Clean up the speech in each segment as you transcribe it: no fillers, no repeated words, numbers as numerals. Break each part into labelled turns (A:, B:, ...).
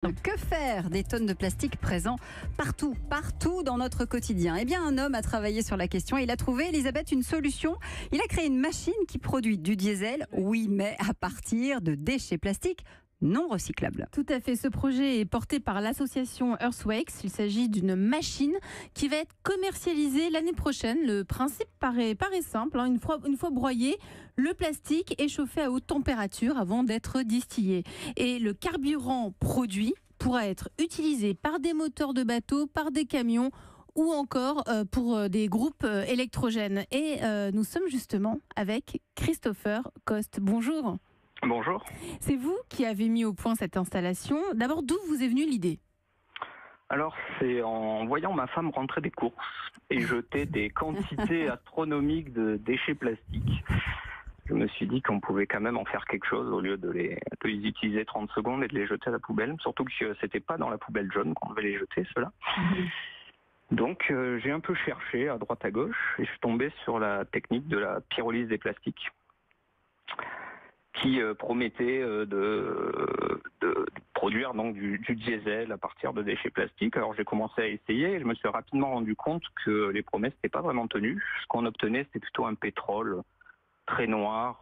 A: Donc, que faire des tonnes de plastique présents partout dans notre quotidien? Eh bien, un homme a travaillé sur la question et il a trouvé, Elisabeth, une solution. Il a créé une machine qui produit du diesel, oui, mais à partir de déchets plastiques non recyclables.
B: Tout à fait. Ce projet est porté par l'association Earthworks. Il s'agit d'une machine qui va être commercialisée l'année prochaine. Le principe paraît simple. Une fois broyé, le plastique est chauffé à haute température avant d'être distillé. Et le carburant produit pourra être utilisé par des moteurs de bateaux, par des camions ou encore pour des groupes électrogènes. Et nous sommes justement avec Christopher Coste. Bonjour.
C: Bonjour.
B: C'est vous qui avez mis au point cette installation. D'abord, d'où vous est venue l'idée?
C: Alors, c'est en voyant ma femme rentrer des courses et jeter des quantités astronomiques de déchets plastiques. Je me suis dit qu'on pouvait quand même en faire quelque chose au lieu de les utiliser 30 secondes et de les jeter à la poubelle. Surtout que c'était pas dans la poubelle jaune qu'on devait les jeter, ceux-là. Donc, j'ai un peu cherché à droite à gauche et je suis tombé sur la technique de la pyrolyse des plastiques, qui promettait de produire donc du diesel à partir de déchets plastiques. Alors j'ai commencé à essayer et je me suis rapidement rendu compte que les promesses n'étaient pas vraiment tenues. Ce qu'on obtenait, c'était plutôt un pétrole très noir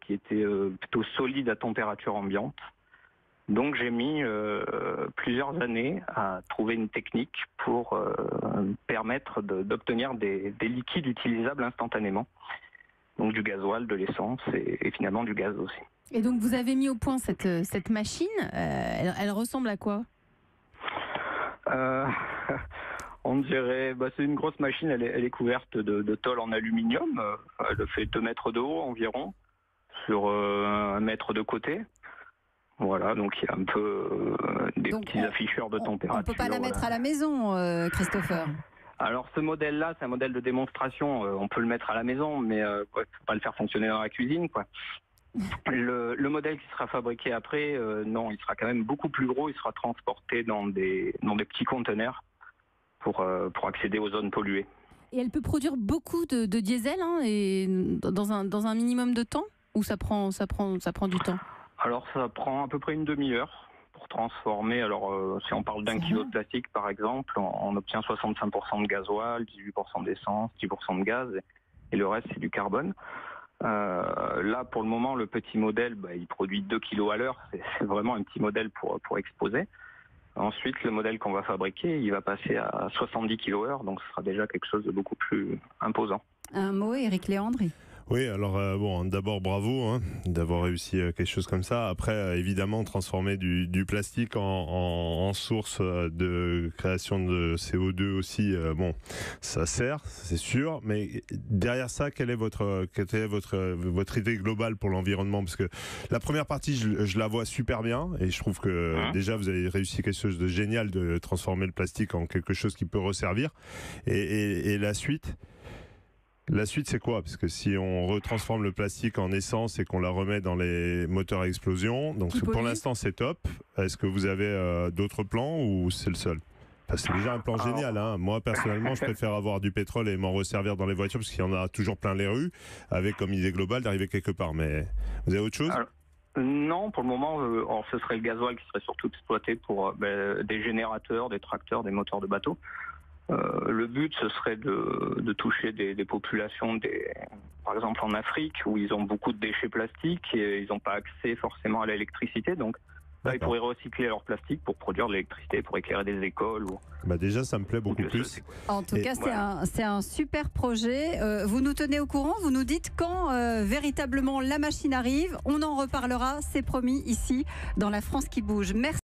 C: qui était plutôt solide à température ambiante. Donc j'ai mis plusieurs années à trouver une technique pour permettre d'obtenir des liquides utilisables instantanément. Donc du gasoil, de l'essence et finalement du gaz aussi.
B: Et donc vous avez mis au point cette machine. Elle ressemble à quoi?
C: On dirait, c'est une grosse machine, elle est couverte de tôle en aluminium. Elle fait 2 mètres de haut environ, sur 1 mètre de côté. Voilà, donc il y a un peu des petits afficheurs de température.
A: On ne peut pas la mettre à la maison, Christopher?
C: Alors ce modèle-là, c'est un modèle de démonstration. On peut le mettre à la maison, mais faut pas le faire fonctionner dans la cuisine, quoi. Le modèle qui sera fabriqué après, non, il sera quand même beaucoup plus gros. Il sera transporté dans des petits conteneurs pour accéder aux zones polluées.
B: Et elle peut produire beaucoup de diesel, et dans un minimum de temps, ou ça prend du temps?
C: Alors ça prend à peu près une demi-heure. Pour transformer, alors si on parle d'1 kilo de plastique par exemple, on obtient 65% de gasoil, 18% d'essence, 10% de gaz et le reste c'est du carbone. Là pour le moment le petit modèle il produit 2 kilos à l'heure, c'est vraiment un petit modèle pour exposer. Ensuite le modèle qu'on va fabriquer il va passer à 70 kWh, donc ce sera déjà quelque chose de beaucoup plus imposant.
A: Un mot, Éric Léandri?
D: Oui, alors d'abord bravo d'avoir réussi quelque chose comme ça. Après, évidemment, transformer du plastique en source de création de CO2 aussi, ça sert, c'est sûr. Mais derrière ça, quelle est votre idée globale pour l'environnement? Parce que la première partie, je la vois super bien et je trouve que déjà vous avez réussi quelque chose de génial de transformer le plastique en quelque chose qui peut resservir. Et la suite. La suite, c'est quoi? Parce que si on retransforme le plastique en essence et qu'on la remet dans les moteurs à explosion, donc pour l'instant c'est top. Est-ce que vous avez d'autres plans ou c'est le seul? C'est déjà un plan génial. Moi, personnellement, je préfère avoir du pétrole et m'en resservir dans les voitures parce qu'il y en a toujours plein les rues, avec comme idée globale d'arriver quelque part. Mais vous avez autre chose?
C: Non, pour le moment, ce serait le gasoil qui serait surtout exploité pour des générateurs, des tracteurs, des moteurs de bateaux. Le but, ce serait de toucher des populations, par exemple en Afrique, où ils ont beaucoup de déchets plastiques et ils n'ont pas accès forcément à l'électricité. Donc là, ils pourraient recycler leur plastique pour produire de l'électricité, pour éclairer des écoles.
D: Déjà, ça me plaît beaucoup plus.
A: En tout cas, c'est un super projet. Vous nous tenez au courant, vous nous dites quand véritablement la machine arrive. On en reparlera, c'est promis, ici, dans La France qui bouge. Merci.